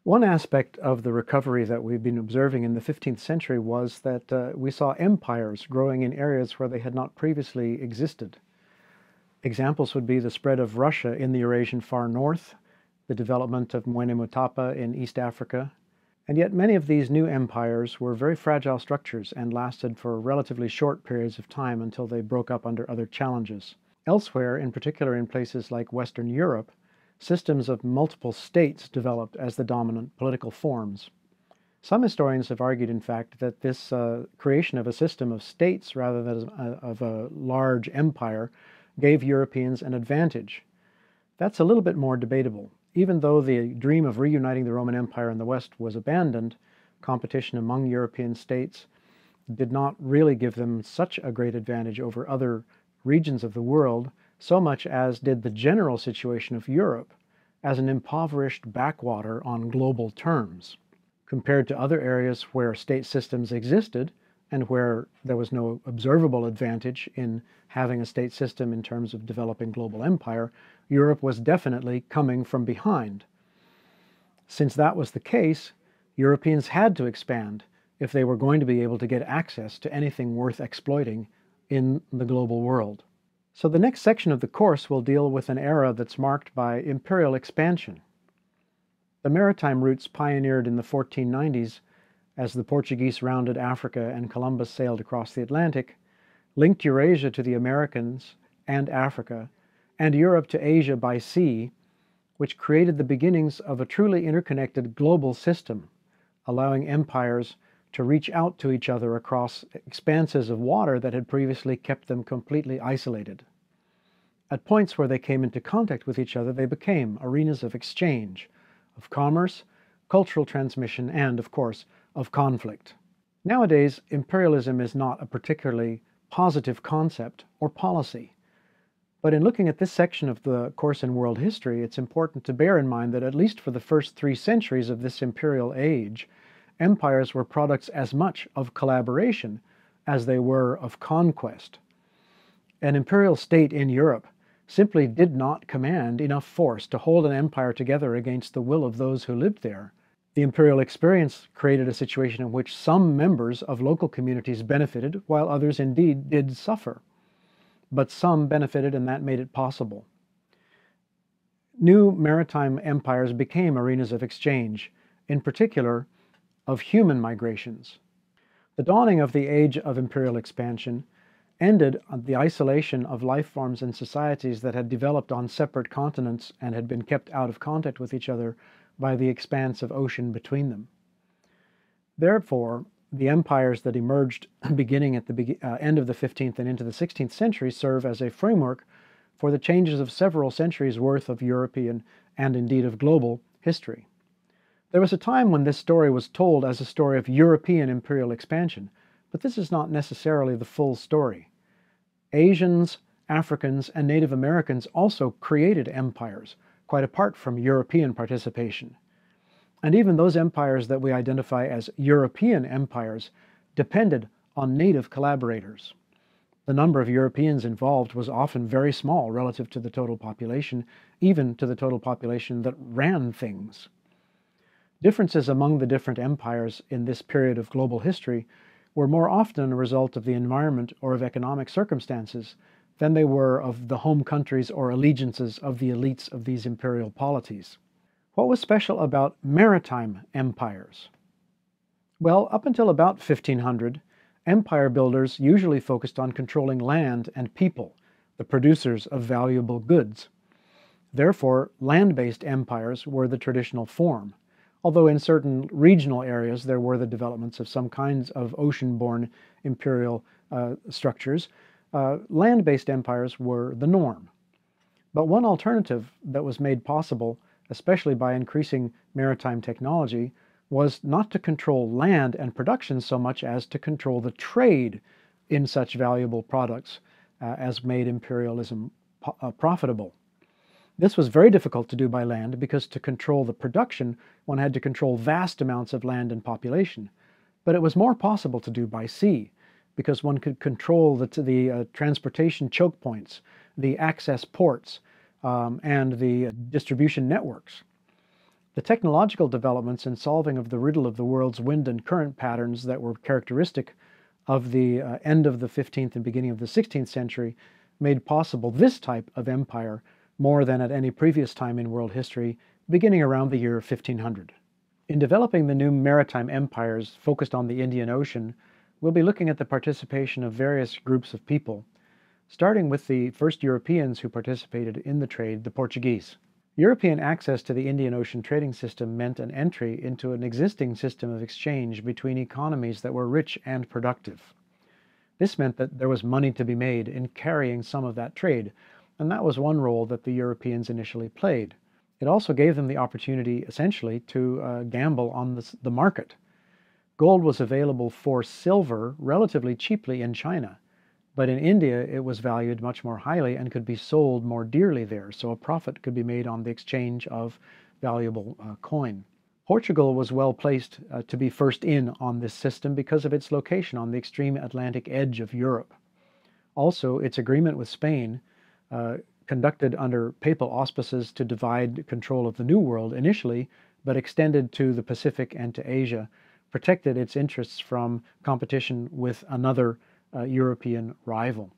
One aspect of the recovery that we've been observing in the 15th century was that we saw empires growing in areas where they had not previously existed. Examples would be the spread of Russia in the Eurasian far north, the development of Mwene Mutapa in East Africa, and yet many of these new empires were very fragile structures and lasted for relatively short periods of time until they broke up under other challenges. Elsewhere, in particular in places like Western Europe, systems of multiple states developed as the dominant political forms. Some historians have argued, in fact, that this creation of a system of states rather than of a large empire gave Europeans an advantage. That's a little bit more debatable. Even though the dream of reuniting the Roman Empire in the West was abandoned, competition among European states did not really give them such a great advantage over other regions of the world, so much as did the general situation of Europe as an impoverished backwater on global terms. Compared to other areas where state systems existed and where there was no observable advantage in having a state system in terms of developing global empire, Europe was definitely coming from behind. Since that was the case, Europeans had to expand if they were going to be able to get access to anything worth exploiting in the global world. So the next section of the course will deal with an era that's marked by imperial expansion. The maritime routes pioneered in the 1490s as the Portuguese rounded Africa and Columbus sailed across the Atlantic linked Eurasia to the Americas and Africa, and Europe to Asia by sea, which created the beginnings of a truly interconnected global system, allowing empires to reach out to each other across expanses of water that had previously kept them completely isolated. At points where they came into contact with each other, they became arenas of exchange, of commerce, cultural transmission, and, of course, of conflict. Nowadays, imperialism is not a particularly positive concept or policy. But in looking at this section of the course in world history, it's important to bear in mind that at least for the first 3 centuries of this imperial age, empires were products as much of collaboration as they were of conquest. An imperial state in Europe simply did not command enough force to hold an empire together against the will of those who lived there. The imperial experience created a situation in which some members of local communities benefited, while others indeed did suffer. But some benefited, and that made it possible. New maritime empires became arenas of exchange, in particular of human migrations. The dawning of the age of imperial expansion ended the isolation of life forms and societies that had developed on separate continents and had been kept out of contact with each other by the expanse of ocean between them. Therefore, the empires that emerged beginning at the end of the 15th and into the 16th century serve as a framework for the changes of several centuries worth of European and indeed of global history. There was a time when this story was told as a story of European imperial expansion, but this is not necessarily the full story. Asians, Africans, and Native Americans also created empires, quite apart from European participation. And even those empires that we identify as European empires depended on native collaborators. The number of Europeans involved was often very small relative to the total population, even to the total population that ran things. Differences among the different empires in this period of global history were more often a result of the environment or of economic circumstances than they were of the home countries or allegiances of the elites of these imperial polities. What was special about maritime empires? Well, up until about 1500, empire builders usually focused on controlling land and people, the producers of valuable goods. Therefore, land-based empires were the traditional form, although in certain regional areas there were the developments of some kinds of ocean-borne imperial structures. Land-based empires were the norm. But one alternative that was made possible, especially by increasing maritime technology, was not to control land and production so much as to control the trade in such valuable products as made imperialism profitable. This was very difficult to do by land because to control the production, one had to control vast amounts of land and population. But it was more possible to do by sea because one could control the transportation choke points, the access ports, and the distribution networks. The technological developments in solving of the riddle of the world's wind and current patterns that were characteristic of the end of the 15th and beginning of the 16th century made possible this type of empire more than at any previous time in world history, beginning around the year 1500. In developing the new maritime empires focused on the Indian Ocean, we'll be looking at the participation of various groups of people, starting with the first Europeans who participated in the trade, the Portuguese. European access to the Indian Ocean trading system meant an entry into an existing system of exchange between economies that were rich and productive. This meant that there was money to be made in carrying some of that trade, and that was one role that the Europeans initially played. It also gave them the opportunity, essentially, to gamble on the market. Gold was available for silver relatively cheaply in China, but in India it was valued much more highly and could be sold more dearly there, so a profit could be made on the exchange of valuable coin. Portugal was well placed to be first in on this system because of its location on the extreme Atlantic edge of Europe. Also, its agreement with Spain, conducted under papal auspices to divide control of the New World initially, but extended to the Pacific and to Asia, protected its interests from competition with another European rival.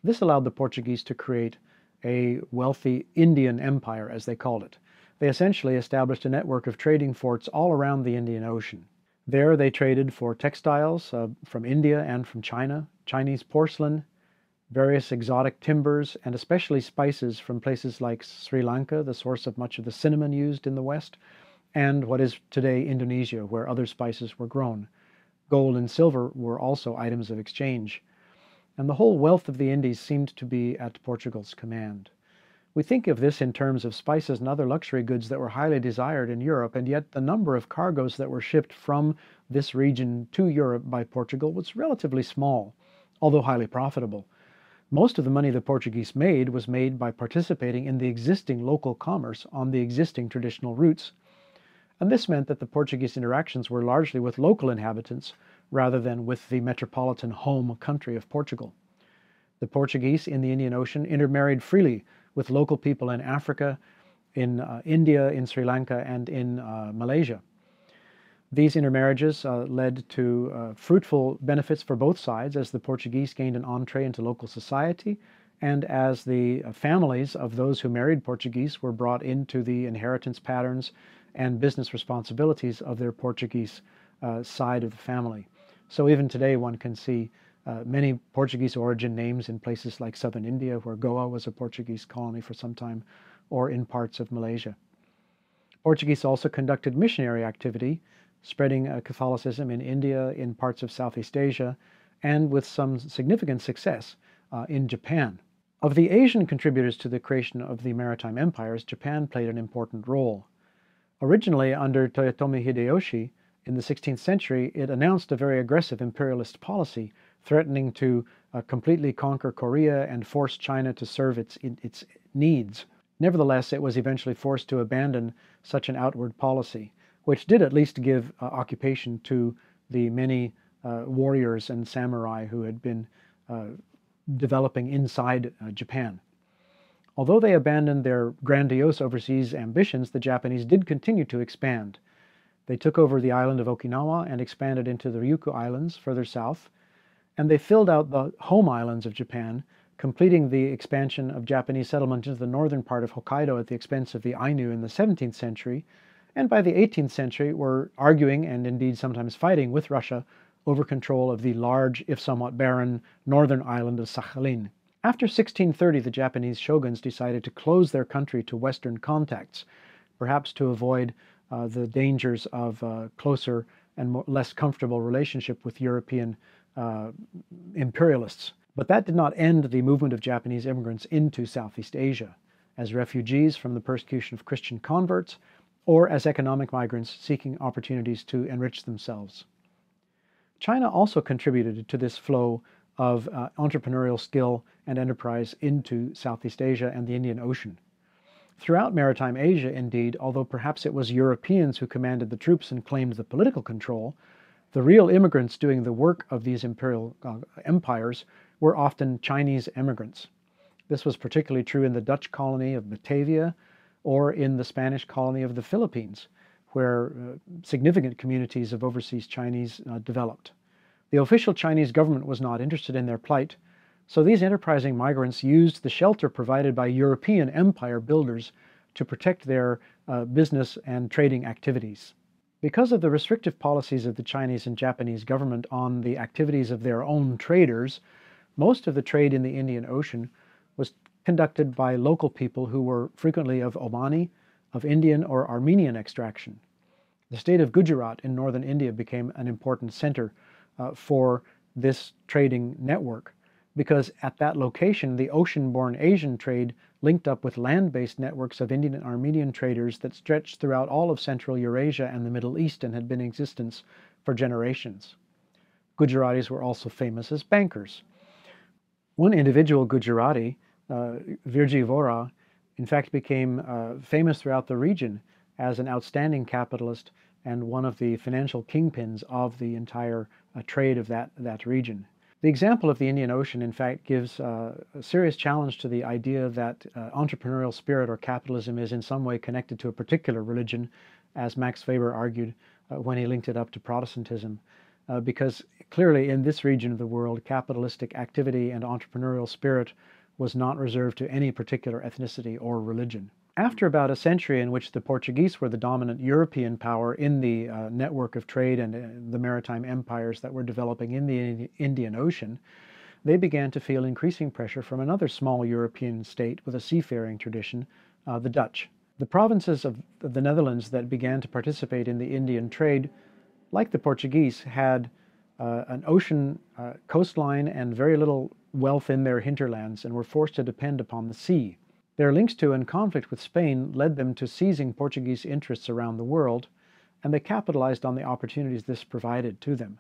This allowed the Portuguese to create a wealthy Indian empire, as they called it. They essentially established a network of trading forts all around the Indian Ocean. There they traded for textiles from India and from China, Chinese porcelain, various exotic timbers, and especially spices from places like Sri Lanka, the source of much of the cinnamon used in the West, and what is today Indonesia, where other spices were grown. Gold and silver were also items of exchange, and the whole wealth of the Indies seemed to be at Portugal's command. We think of this in terms of spices and other luxury goods that were highly desired in Europe, and yet the number of cargoes that were shipped from this region to Europe by Portugal was relatively small, although highly profitable. Most of the money the Portuguese made was made by participating in the existing local commerce on the existing traditional routes, and this meant that the Portuguese interactions were largely with local inhabitants rather than with the metropolitan home country of Portugal. The Portuguese in the Indian Ocean intermarried freely with local people in Africa, in India, in Sri Lanka, and in Malaysia. These intermarriages led to fruitful benefits for both sides as the Portuguese gained an entree into local society and as the families of those who married Portuguese were brought into the inheritance patterns and business responsibilities of their Portuguese side of the family. So even today one can see many Portuguese origin names in places like southern India, where Goa was a Portuguese colony for some time, or in parts of Malaysia. Portuguese also conducted missionary activity, spreading Catholicism in India, in parts of Southeast Asia, and with some significant success in Japan. Of the Asian contributors to the creation of the maritime empires, Japan played an important role. Originally under Toyotomi Hideyoshi, in the 16th century, it announced a very aggressive imperialist policy, threatening to completely conquer Korea and force China to serve its needs. Nevertheless, it was eventually forced to abandon such an outward policy, which did at least give occupation to the many warriors and samurai who had been developing inside Japan. Although they abandoned their grandiose overseas ambitions, the Japanese did continue to expand. They took over the island of Okinawa and expanded into the Ryukyu Islands further south, and they filled out the home islands of Japan, completing the expansion of Japanese settlement into the northern part of Hokkaido at the expense of the Ainu in the 17th century, and by the 18th century were arguing and indeed sometimes fighting with Russia over control of the large, if somewhat barren, northern island of Sakhalin. After 1630, the Japanese shoguns decided to close their country to Western contacts, perhaps to avoid the dangers of closer and less comfortable relationship with European imperialists. But that did not end the movement of Japanese immigrants into Southeast Asia, as refugees from the persecution of Christian converts, or as economic migrants seeking opportunities to enrich themselves. China also contributed to this flow of entrepreneurial skill and enterprise into Southeast Asia and the Indian Ocean. Throughout maritime Asia, indeed, although perhaps it was Europeans who commanded the troops and claimed the political control, the real immigrants doing the work of these imperial empires were often Chinese immigrants. This was particularly true in the Dutch colony of Batavia, or in the Spanish colony of the Philippines, where significant communities of overseas Chinese developed. The official Chinese government was not interested in their plight, so these enterprising migrants used the shelter provided by European empire builders to protect their business and trading activities. Because of the restrictive policies of the Chinese and Japanese government on the activities of their own traders, most of the trade in the Indian Ocean was conducted by local people who were frequently of Omani, of Indian or Armenian extraction. The state of Gujarat in northern India became an important center for this trading network, because at that location the ocean-borne Asian trade linked up with land-based networks of Indian and Armenian traders that stretched throughout all of Central Eurasia and the Middle East and had been in existence for generations. Gujaratis were also famous as bankers. One individual Gujarati, Virji Vora, in fact became famous throughout the region as an outstanding capitalist and one of the financial kingpins of the entire trade of that region. The example of the Indian Ocean, in fact, gives a serious challenge to the idea that entrepreneurial spirit or capitalism is in some way connected to a particular religion, as Max Weber argued when he linked it up to Protestantism. Because clearly in this region of the world, capitalistic activity and entrepreneurial spirit was not reserved to any particular ethnicity or religion. After about a century in which the Portuguese were the dominant European power in the network of trade and the maritime empires that were developing in the Indian Ocean, they began to feel increasing pressure from another small European state with a seafaring tradition, the Dutch. The provinces of the Netherlands that began to participate in the Indian trade, like the Portuguese, had an ocean coastline and very little wealth in their hinterlands and were forced to depend upon the sea. Their links to and conflict with Spain led them to seizing Portuguese interests around the world, and they capitalized on the opportunities this provided to them.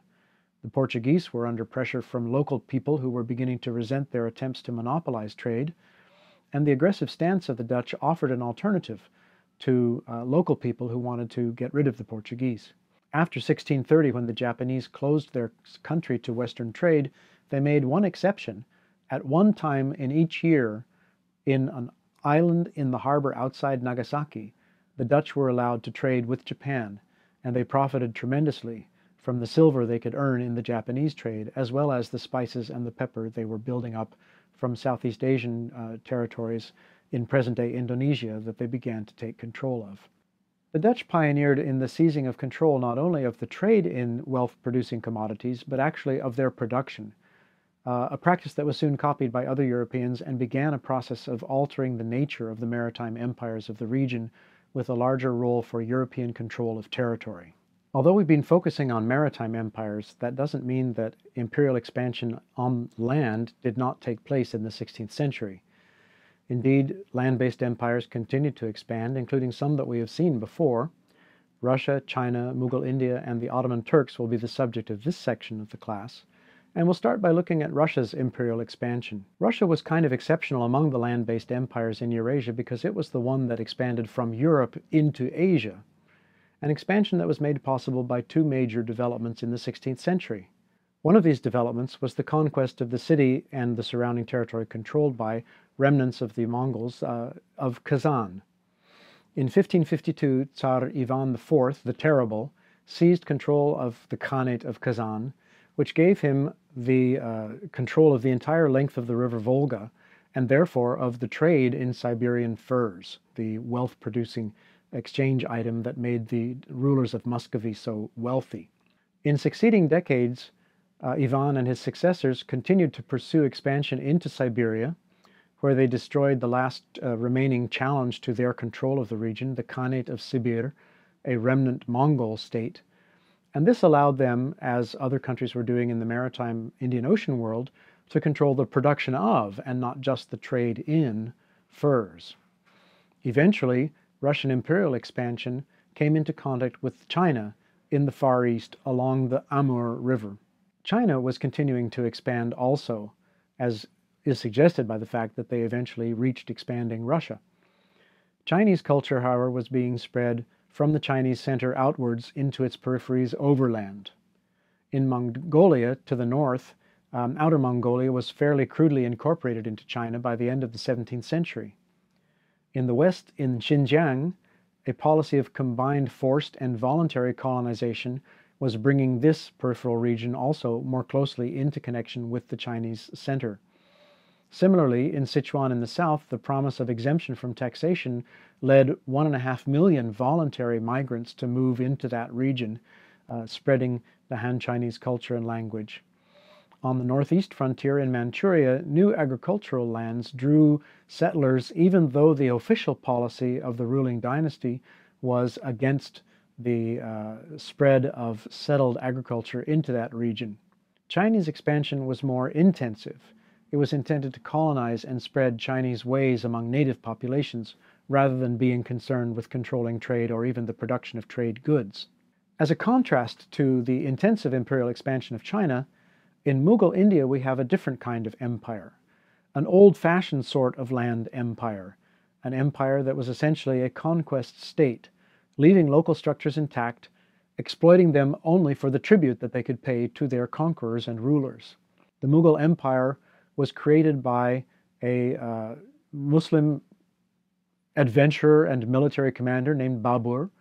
The Portuguese were under pressure from local people who were beginning to resent their attempts to monopolize trade, and the aggressive stance of the Dutch offered an alternative to local people who wanted to get rid of the Portuguese. After 1630, when the Japanese closed their country to Western trade, they made one exception. At one time in each year, in an island in the harbor outside Nagasaki, the Dutch were allowed to trade with Japan, and they profited tremendously from the silver they could earn in the Japanese trade, as well as the spices and the pepper they were building up from Southeast Asian territories in present-day Indonesia that they began to take control of. The Dutch pioneered in the seizing of control not only of the trade in wealth-producing commodities, but actually of their production. A practice that was soon copied by other Europeans and began a process of altering the nature of the maritime empires of the region with a larger role for European control of territory. Although we've been focusing on maritime empires, that doesn't mean that imperial expansion on land did not take place in the 16th century. Indeed, land-based empires continued to expand, including some that we have seen before. Russia, China, Mughal India, and the Ottoman Turks will be the subject of this section of the class. And we'll start by looking at Russia's imperial expansion. Russia was kind of exceptional among the land-based empires in Eurasia because it was the one that expanded from Europe into Asia, an expansion that was made possible by two major developments in the 16th century. One of these developments was the conquest of the city and the surrounding territory controlled by remnants of the Mongols of Kazan. In 1552, Tsar Ivan IV, the Terrible, seized control of the Khanate of Kazan, which gave him the control of the entire length of the river Volga, and therefore of the trade in Siberian furs, the wealth-producing exchange item that made the rulers of Muscovy so wealthy. In succeeding decades, Ivan and his successors continued to pursue expansion into Siberia, where they destroyed the last remaining challenge to their control of the region, the Khanate of Sibir, a remnant Mongol state. And this allowed them, as other countries were doing in the maritime Indian Ocean world, to control the production of, and not just the trade in, furs. Eventually, Russian imperial expansion came into contact with China in the Far East along the Amur River. China was continuing to expand also, as is suggested by the fact that they eventually reached expanding Russia. Chinese culture, however, was being spread from the Chinese center outwards into its peripheries overland. In Mongolia to the north, Outer Mongolia was fairly crudely incorporated into China by the end of the 17th century. In the west, in Xinjiang, a policy of combined forced and voluntary colonization was bringing this peripheral region also more closely into connection with the Chinese center. Similarly, in Sichuan in the south, the promise of exemption from taxation led 1.5 million voluntary migrants to move into that region, spreading the Han Chinese culture and language. On the northeast frontier in Manchuria, new agricultural lands drew settlers, even though the official policy of the ruling dynasty was against the spread of settled agriculture into that region. Chinese expansion was more intensive. It was intended to colonize and spread Chinese ways among native populations, rather than being concerned with controlling trade or even the production of trade goods. As a contrast to the intensive imperial expansion of China, in Mughal India we have a different kind of empire, an old-fashioned sort of land empire, an empire that was essentially a conquest state, leaving local structures intact, exploiting them only for the tribute that they could pay to their conquerors and rulers. The Mughal Empire was created by a Muslim adventurer and military commander named Babur,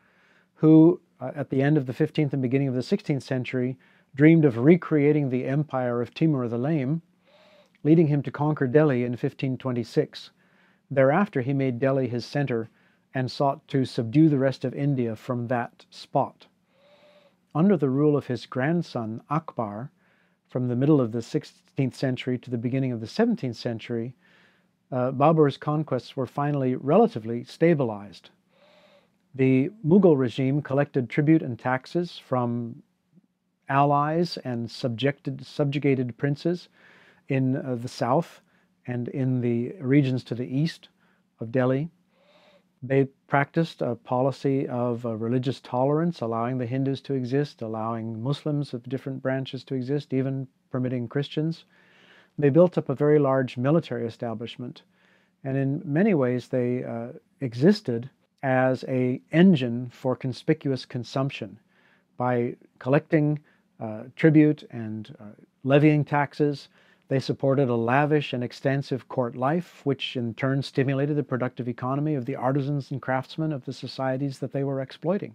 who at the end of the 15th and beginning of the 16th century dreamed of recreating the empire of Timur the Lame, leading him to conquer Delhi in 1526. Thereafter he made Delhi his center and sought to subdue the rest of India from that spot. Under the rule of his grandson Akbar, from the middle of the 16th century to the beginning of the 17th century, Babur's conquests were finally relatively stabilized. The Mughal regime collected tribute and taxes from allies and subjugated princes in the south and in the regions to the east of Delhi. They practiced a policy of religious tolerance, allowing the Hindus to exist, allowing Muslims of different branches to exist, even permitting Christians. They built up a very large military establishment, and in many ways they existed as an engine for conspicuous consumption. By collecting tribute and levying taxes, they supported a lavish and extensive court life, which in turn stimulated the productive economy of the artisans and craftsmen of the societies that they were exploiting.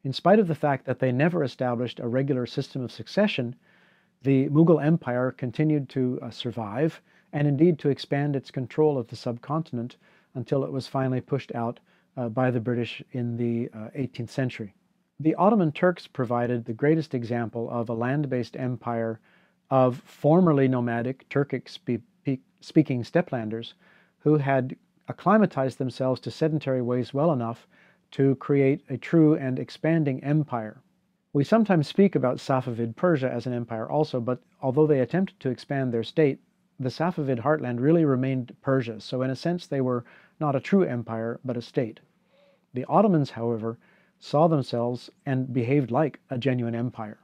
In spite of the fact that they never established a regular system of succession, the Mughal Empire continued to survive and indeed to expand its control of the subcontinent until it was finally pushed out by the British in the 18th century. The Ottoman Turks provided the greatest example of a land-based empire of formerly nomadic Turkic-speaking steplanders who had acclimatized themselves to sedentary ways well enough to create a true and expanding empire. We sometimes speak about Safavid Persia as an empire also, but although they attempted to expand their state, the Safavid heartland really remained Persia, so in a sense they were not a true empire, but a state. The Ottomans, however, saw themselves and behaved like a genuine empire.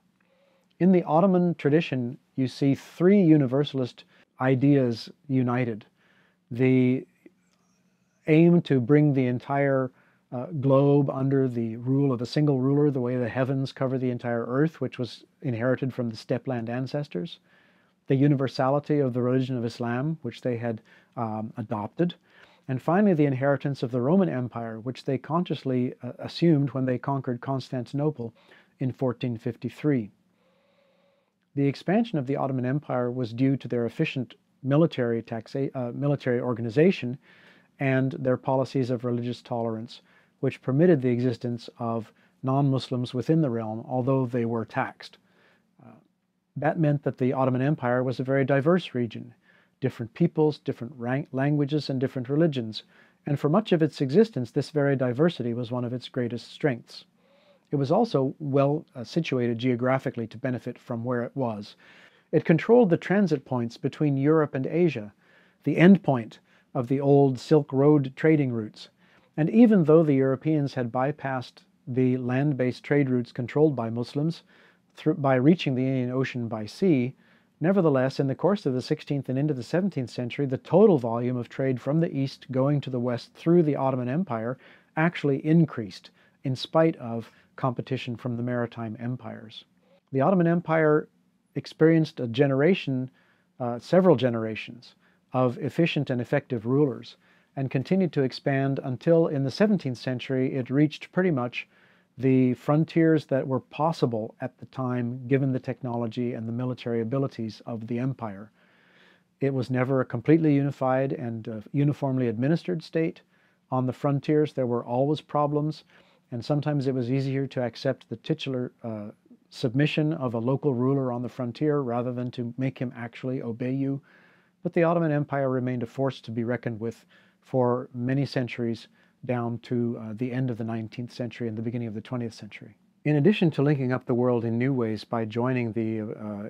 In the Ottoman tradition, you see three universalist ideas united. The aim to bring the entire globe under the rule of a single ruler, the way the heavens cover the entire earth, which was inherited from the steppeland ancestors. The universality of the religion of Islam, which they had adopted. And finally, the inheritance of the Roman Empire, which they consciously assumed when they conquered Constantinople in 1453. The expansion of the Ottoman Empire was due to their efficient military organization and their policies of religious tolerance, which permitted the existence of non-Muslims within the realm, although they were taxed. That meant that the Ottoman Empire was a very diverse region, different peoples, different languages, and different religions, and for much of its existence, this very diversity was one of its greatest strengths. It was also well situated geographically to benefit from where it was. It controlled the transit points between Europe and Asia, the end point of the old Silk Road trading routes. And even though the Europeans had bypassed the land-based trade routes controlled by Muslims by reaching the Indian Ocean by sea, nevertheless, in the course of the 16th and into the 17th century, the total volume of trade from the east going to the west through the Ottoman Empire actually increased, in spite of competition from the maritime empires. The Ottoman Empire experienced several generations of efficient and effective rulers, and continued to expand until in the 17th century it reached pretty much the frontiers that were possible at the time given the technology and the military abilities of the empire. It was never a completely unified and uniformly administered state. On the frontiers there were always problems, and sometimes it was easier to accept the titular submission of a local ruler on the frontier rather than to make him actually obey you. But the Ottoman Empire remained a force to be reckoned with for many centuries down to the end of the 19th century and the beginning of the 20th century. In addition to linking up the world in new ways by joining the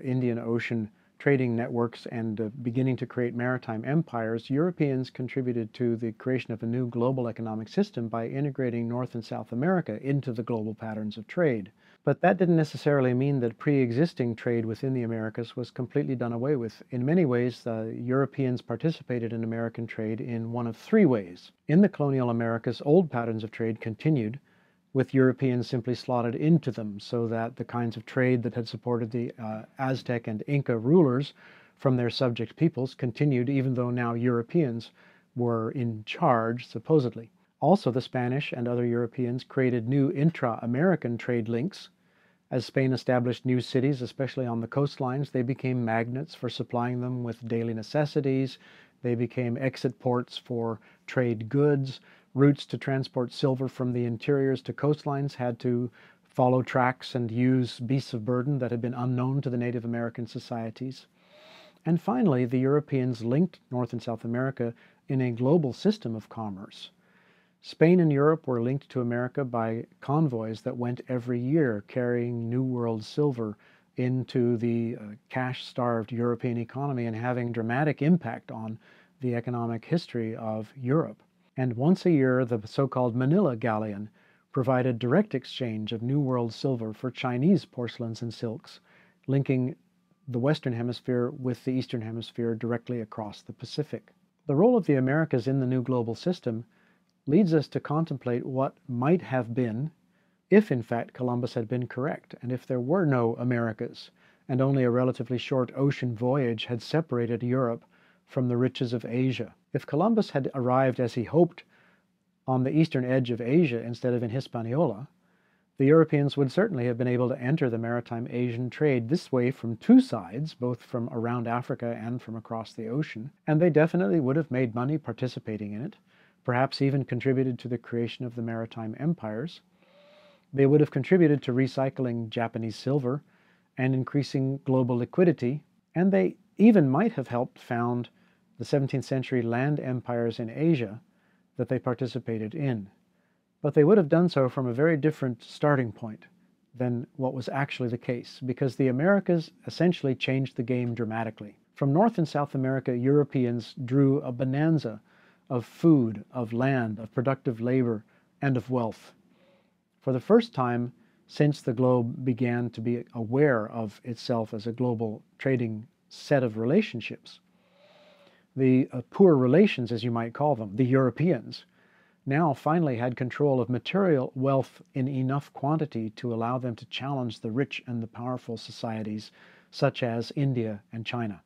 Indian Ocean trading networks and beginning to create maritime empires, Europeans contributed to the creation of a new global economic system by integrating North and South America into the global patterns of trade. But that didn't necessarily mean that pre-existing trade within the Americas was completely done away with. In many ways, Europeans participated in American trade in one of three ways. In the colonial Americas, old patterns of trade continued, with Europeans simply slotted into them, so that the kinds of trade that had supported the Aztec and Inca rulers from their subject peoples continued, even though now Europeans were in charge, supposedly. Also, the Spanish and other Europeans created new intra-American trade links. As Spain established new cities, especially on the coastlines, they became magnets for supplying them with daily necessities. They became exit ports for trade goods. Routes to transport silver from the interiors to coastlines had to follow tracks and use beasts of burden that had been unknown to the Native American societies. And finally, the Europeans linked North and South America in a global system of commerce. Spain and Europe were linked to America by convoys that went every year carrying New World silver into the cash-starved European economy and having dramatic impact on the economic history of Europe. And once a year, the so-called Manila Galleon provided direct exchange of New World silver for Chinese porcelains and silks, linking the Western Hemisphere with the Eastern Hemisphere directly across the Pacific. The role of the Americas in the new global system leads us to contemplate what might have been if, in fact, Columbus had been correct, and if there were no Americas, and only a relatively short ocean voyage had separated Europe from the riches of Asia. If Columbus had arrived as he hoped on the eastern edge of Asia instead of in Hispaniola, the Europeans would certainly have been able to enter the maritime Asian trade this way from two sides, both from around Africa and from across the ocean, and they definitely would have made money participating in it, perhaps even contributed to the creation of the maritime empires. They would have contributed to recycling Japanese silver and increasing global liquidity, and they even might have helped found the 17th century land empires in Asia that they participated in. But they would have done so from a very different starting point than what was actually the case, because the Americas essentially changed the game dramatically. From North and South America, Europeans drew a bonanza of food, of land, of productive labor, and of wealth. For the first time since the globe began to be aware of itself as a global trading set of relationships, the poor relations, as you might call them, the Europeans, now finally had control of material wealth in enough quantity to allow them to challenge the rich and the powerful societies such as India and China.